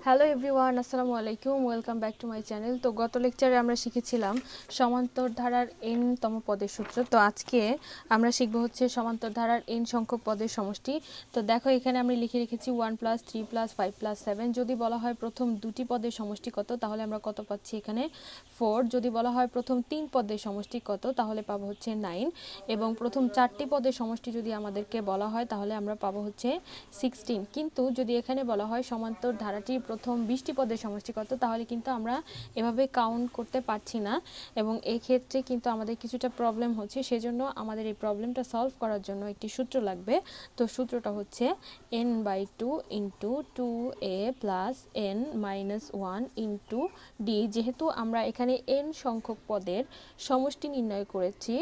Hello everyone, আসসালামু আলাইকুম, welcome back to my channel. তো গত লেকচারে আমরা শিখেছিলাম সমান্তর ধারার n তম পদের সূত্র। তো আজকে আমরা শিখব হচ্ছে সমান্তর ধারার n সংখ্যক পদের সমষ্টি। তো দেখো এখানে আমি লিখে রেখেছি 1 + 3 + 5 + 7। যদি বলা হয় প্রথম দুটি পদের সমষ্টি কত, তাহলে আমরা কত পাচ্ছি এখানে 4। যদি বলা হয় প্রথম তিন পদের সমষ্টি কত, তাহলে পাবো হচ্ছে 9। এবং প্রথম চারটি পদের সমষ্টি যদি আমাদেরকে বলা হয়, তাহলে আমরা পাবো হচ্ছে 16। কিন্তু যদি এখানে বলা হয় সমান্তর ধারাটির প্রথম 20টি পদের সমষ্টি কত, তাহলে কিন্তু আমরা এভাবে কাউন্ট করতে পারছি না এবং এই ক্ষেত্রে কিন্তু আমাদের কিছুটা প্রবলেম হচ্ছে। সেজন্য আমাদের এই প্রবলেমটা সলভ করার জন্য একটি সূত্র লাগবে। তো সূত্রটা হচ্ছে n/2 × 2a + n-1 × d। যেহেতু আমরা এখানে n সংখ্যক পদের সমষ্টি নির্ণয় করেছি,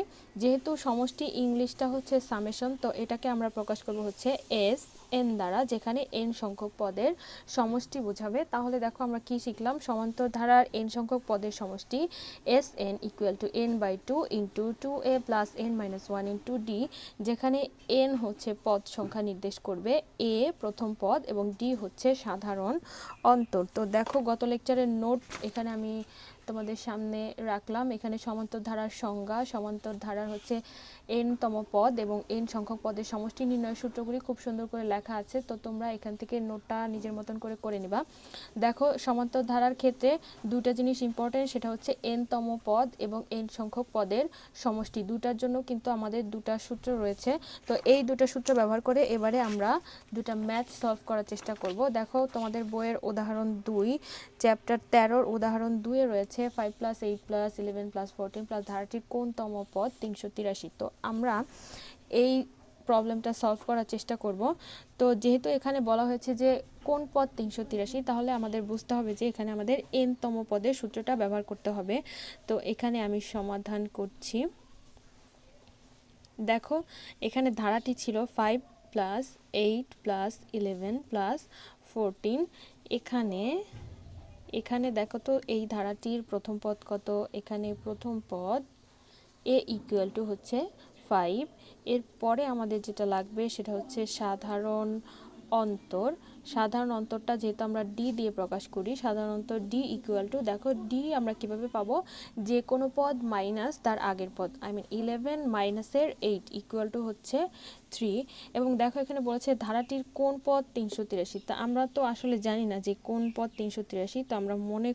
যেহেতু সমষ্টি ইংলিশটা হচ্ছে সামেশন, তো এটাকে আমরা প্রকাশ করব হচ্ছে এস n দ্বারা, যেখানে n সংখ্যক পদের সমষ্টি বোঝাবে। তাহলে দেখো আমরা কি শিখলাম, সমান্তর ধারার n সংখ্যক পদের সমষ্টি Sn = n/2 × 2a + n-1 × d, যেখানে n হচ্ছে পদ সংখ্যা নির্দেশ করবে, a প্রথম পদ এবং d হচ্ছে সাধারণ অন্তর। তো দেখো গত লেকচারের নোট এখানে আমি তোমাদের সামনে রাখলাম। এখানে সমান্তর ধারার সংজ্ঞা, সমান্তর ধারার হচ্ছে n তম পদ এবং n সংখ্যক পদের সমষ্টি নির্ণয় সূত্রগুলি খুব সুন্দর করে লেখা আছে। তো তোমরা এখান থেকে নোটটা নিজের মতন করে নিবা। দেখো সমান্তর ধারার ক্ষেত্রে দুটো জিনিস ইম্পর্টেন্ট, সেটা হচ্ছে n তম পদ এবং n সংখ্যক পদের সমষ্টি। দুটার জন্য কিন্তু আমাদের দুটা সূত্র রয়েছে। তো এই দুটো সূত্র ব্যবহার করে এবারে আমরা দুটা ম্যাথ সলভ করার চেষ্টা করব। দেখো তোমাদের বইয়ের উদাহরণ 2 চ্যাপ্টার 13 উদাহরণ 2 এ রয়েছে 5 + 8 + 11 + 14 ধারাটির কোনতম পদ 383। তো আমরা এই প্রবলেমটা সলভ করার চেষ্টা করব। তো যেহেতু এখানে বলা হয়েছে যে কোন পদ 383, তাহলে আমাদের বুঝতে হবে যে এখানে আমাদের n তম পদের সূত্রটা ব্যবহার করতে হবে। তো এখানে আমি সমাধান করছি। দেখো এখানে ধারাটি ছিল 5 + 8 + 11 + 14। এখানে দেখো তো এই ধারাটির প্রথম পদ কত। এখানে প্রথম পদ a = হচ্ছে 5। এরপরে আমাদের যেটা লাগবে সেটা হচ্ছে সাধারণ অন্তর। সাধারণ অন্তরটা যেহেতু আমরা d দিয়ে প্রকাশ করি, সাধারণ অন্তর d = দেখো d আমরা কিভাবে পাবো, যে কোনো পদ মাইনাস তার আগের পদ, 11 - 8 = হচ্ছে 3। এবং দেখো এখানে বলেছে ধারাটির কোন পদ 383। তা আমরা তো আসলে জানি না যে কোন পদ 383। তো আমরা মনে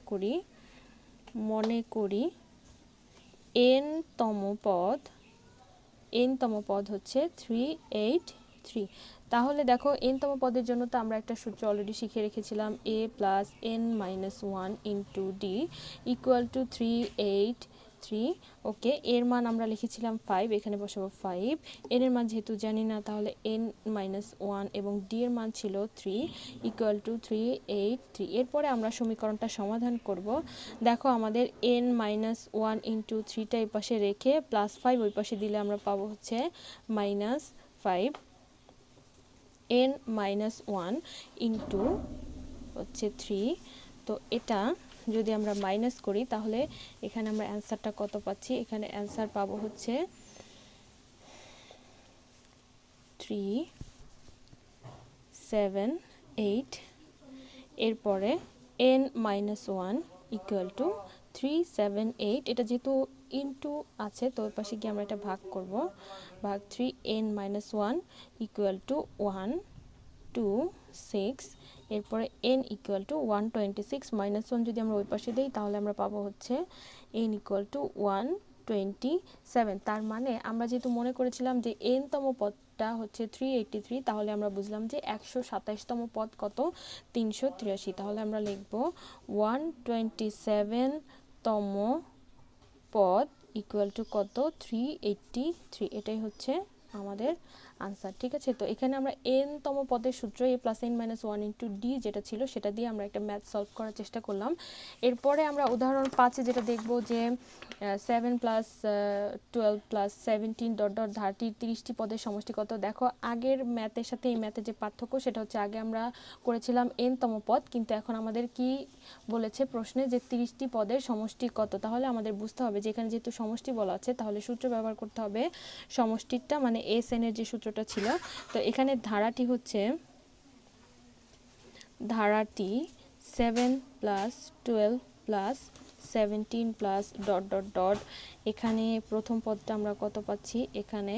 করি n তম পদ হচ্ছে 383। তাহলে দেখো n তম পদের জন্য তো আমরা একটা সূত্র অলরেডি শিখে রেখেছিলাম, a + n-1 × d = 383। ওকে, এর মান আমরা লিখেছিলাম 5, এখানে বসাবো 5। n এর মান যেহেতু জানি না, তাহলে n-1 এবং d এর মান ছিল 3 = 383। এরপরে আমরা সমীকরণটা সমাধান করব। দেখো আমাদের n-1 × 3টা এই পাশে রেখে +5 ওই পাশে দিলে আমরা পাবো হচ্ছে -5। n-1 × হচ্ছে 3। তো এটা যদি আমরা মাইনাস করি, তাহলে এখানে আমরা অ্যান্সারটা কত পাচ্ছি, এখানে অ্যান্সার পাবো হচ্ছে 378। এরপরে n-1 = 378। এটা যেহেতু ইনটু আছে, তো ওর পাশে গিয়ে আমরা এটা ভাগ করব, ভাগ 3। n-1 = 126। এরপরে n = 126 -1 যদি আমরা ওই পাশে দিই, তাহলে আমরা পাবো হচ্ছে n = 127। তার মানে আমরা যেহেতু মনে করেছিলাম যে n তম পদটা হচ্ছে 383, তাহলে আমরা বুঝলাম যে 127 তম পদ কত, 383। তাহলে আমরা লিখব 127 তম পদ = কত, 383। এটাই হচ্ছে আমাদের আনসার। ঠিক আছে, তো এখানে আমরা n তম পদের সূত্র a + n-1 × d যেটা ছিল, সেটা দিয়ে আমরা একটা ম্যাথ সলভ করার চেষ্টা করলাম। এরপরে আমরা উদাহরণ 5-এ যেটা দেখব যে 7 + 12 + 17 ধারাটির 30টি পদের সমষ্টি কত। দেখো আগের ম্যাথের সাথে এই ম্যাথের যে পার্থক্য, সেটা হচ্ছে আগে আমরা করেছিলাম n তম পদ, কিন্তু এখন আমাদের কি বলেছে প্রশ্নে, যে 30টি পদের সমষ্টি কত। তাহলে আমাদের বুঝতে হবে যে এখানে যেহেতু সমষ্টি বলা আছে, তাহলে সূত্র ব্যবহার করতে হবে সমষ্টিটা, মানে Sn এর যে সূত্রটা ছিল। তো এখানে ধারাটি 7 plus 12 plus 17 plus dot dot dot. এখানে প্রথম পদটা আমরা কত পাচ্ছি, এখানে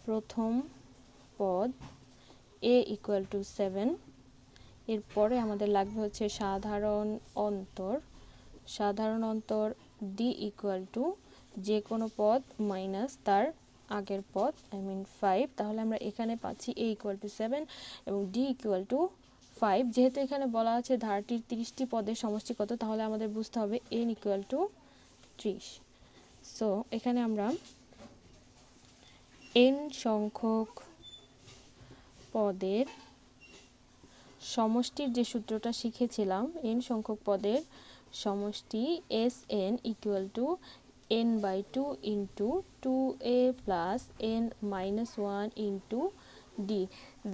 প্রথম পদ a ইকুয়াল টু 7, এরপরে আমাদের লাগবে হচ্ছে সাধারণ অন্তর, সাধারণ অন্তর d ইকুয়াল টু যে কোনো পদ মাইনাস তার আগের পদ, আই মিন 5। তাহলে আমরা এখানে পাচ্ছি a ইকুয়াল টু 7 এবং d ইকুয়াল টু 5। যেহেতু এখানে বলা আছে ধারাটির 30টি পদের সমষ্টি কত, তাহলে আমাদের বুঝতে হবে n ইকুয়াল টু 30। সো এখানে আমরা n সংখ্যক পদের সমষ্টির যে সূত্রটা শিখেছিলাম, n সংখ্যক পদের সমষ্টি Sn equal to n by 2 into 2a plus n minus 1 into d।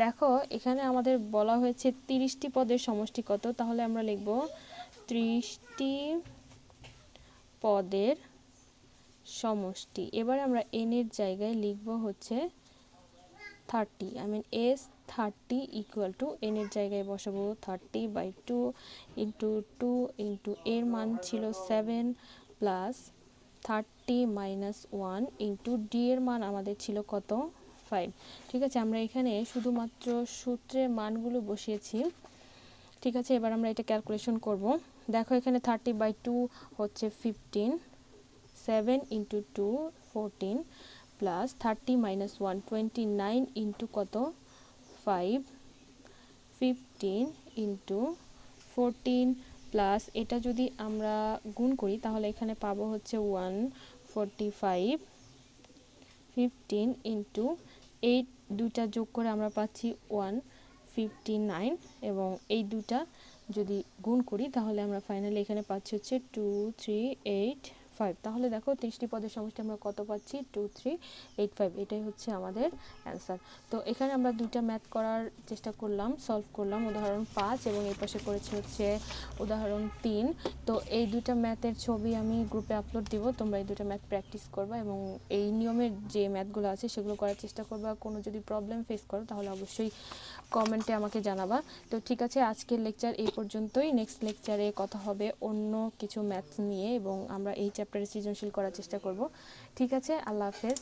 দেখো এখানে আমাদের বলা হয়েছে 30টি পদের সমষ্টি কত, তাহলে আমরা লিখব 30টি পদের সমষ্টি। এবার আমরা n এর জায়গায় লিখব হচ্ছে 30, I mean S30 equal to n এর জায়গায় বসাবো 30 বাই 2 ইন্টু 2 ইন্টু এর মান ছিল 7 প্লাস 30 মাইনাস 1 ইন্টু d এর মান আমাদের ছিল কত, 5। ঠিক আছে, আমরা এখানে শুধুমাত্র সূত্রের মানগুলো বসিয়েছি। ঠিক আছে, এবার আমরা এটা ক্যালকুলেশন করব। দেখো এখানে 30 বাই 2 হচ্ছে 15, 7 ইন্টু 2 14 প্লাস 30 মাইনাস 1 29 ইন্টু কত, 5, 15 ইন্টু 14 প্লাস এটা যদি আমরা গুণ করি তাহলে এখানে পাবো হচ্ছে 145, 15 ইন্টু 8 দুটা যোগ করে আমরা পাচ্ছি 159 এবং এই দুটা যদি গুণ করি তাহলে আমরা ফাইনালি এখানে পাচ্ছি হচ্ছে 2385। তাহলে দেখো 30টি পদের সমষ্টি আমরা কত পাচ্ছি, 2385। এটাই হচ্ছে আমাদের অ্যান্সার। তো এখানে আমরা দুইটা ম্যাথ করার চেষ্টা করলাম, সলভ করলাম, উদাহরণ 5 এবং এই পাশে করেছি হচ্ছে উদাহরণ 3। তো এই দুইটা ম্যাথের ছবি আমি গ্রুপে আপলোড দিব, তোমরা এই দুটো ম্যাথ প্র্যাকটিস করবা এবং এই নিয়মের যে ম্যাথগুলো আছে সেগুলো করার চেষ্টা করবা। কোনো যদি প্রবলেম ফেস করো তাহলে অবশ্যই কমেন্টে আমাকে জানাবা। তো ঠিক আছে, আজকের লেকচার এই পর্যন্তই। নেক্সট লেকচারে কথা হবে অন্য কিছু ম্যাথস নিয়ে এবং আমরা এই চ্যাপ্টারে সৃজনশীল করার চেষ্টা করব। ঠিক আছে, আল্লাহ হাফেজ।